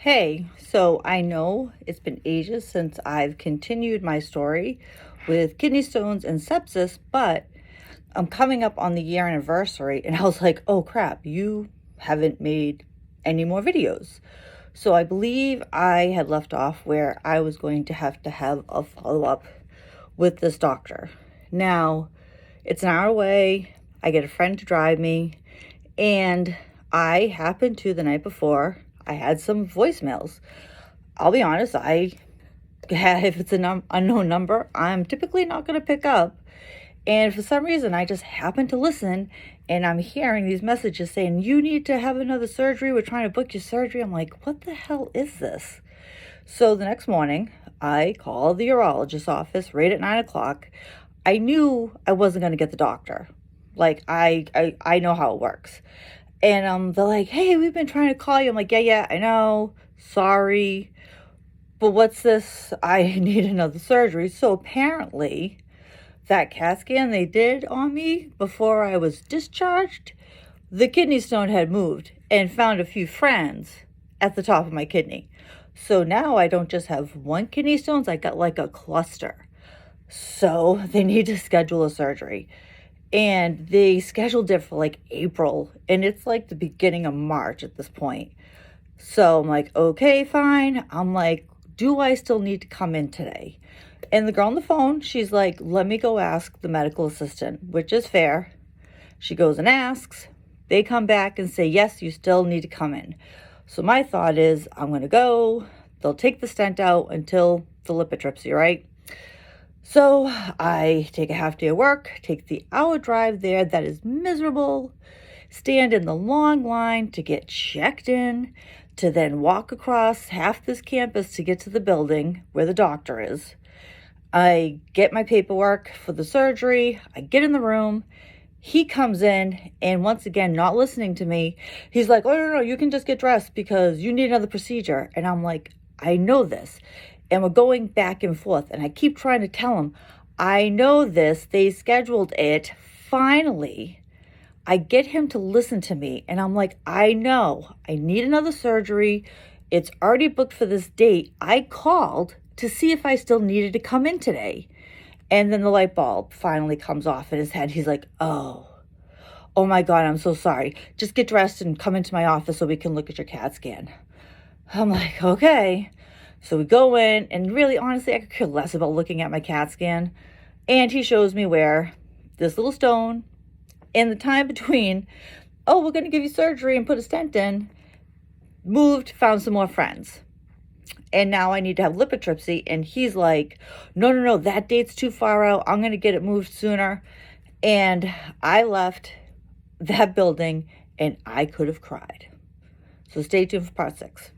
Hey, so I know it's been ages since I've continued my story with kidney stones and sepsis, but I'm coming up on the year anniversary and I was like, oh crap, you haven't made any more videos. So I believe I had left off where I was going to have a follow up with this doctor. Now, it's an hour away. I get a friend to drive me, and I happened to the night before, I had some voicemails. I'll be honest, if it's an unknown number, I'm typically not going to pick up. And for some reason, I just happened to listen, and I'm hearing these messages saying, you need to have another surgery. We're trying to book your surgery. I'm like, what the hell is this? So the next morning, I called the urologist's office right at 9 o'clock. I knew I wasn't going to get the doctor. Like, I know how it works. And they're like, hey, we've been trying to call you. I'm like, yeah, I know. Sorry. But what's this? I need another surgery. So apparently, that CAT scan they did on me before I was discharged, the kidney stone had moved and found a few friends at the top of my kidney. So now I don't just have one kidney stones, I got like a cluster. So they need to schedule a surgery. And they scheduled it for like April, and it's like the beginning of March at this point. So I'm like, okay, fine. I'm like, do I still need to come in today? And the girl on the phone, she's like, let me go ask the medical assistant, which is fair. She goes and asks. They come back and say, yes, you still need to come in. So my thought is, I'm going to go. They'll take the stent out until the lithotripsy, right? So I take a half day of work, take the hour drive there that is miserable, stand in the long line to get checked in, to then walk across half this campus to get to the building where the doctor is. I get my paperwork for the surgery. I get in the room. He comes in, and once again, not listening to me, he's like, oh, no, you can just get dressed because you need another procedure. And I'm like, I know this. And we're going back and forth. And I keep trying to tell him, I know this. They scheduled it. Finally, I get him to listen to me. And I'm like, I know. I need another surgery. It's already booked for this date. I called to see if I still needed to come in today. And then the light bulb finally comes off in his head. He's like, oh my God, I'm so sorry. Just get dressed and come into my office so we can look at your CAT scan. I'm like, okay. So we go in, and really, honestly, I could care less about looking at my CAT scan. And he shows me where this little stone, in the time between, oh, we're going to give you surgery and put a stent in, moved, found some more friends. And now I need to have lithotripsy. And he's like, no, that date's too far out. I'm going to get it moved sooner. And I left that building and I could have cried. So stay tuned for part 6.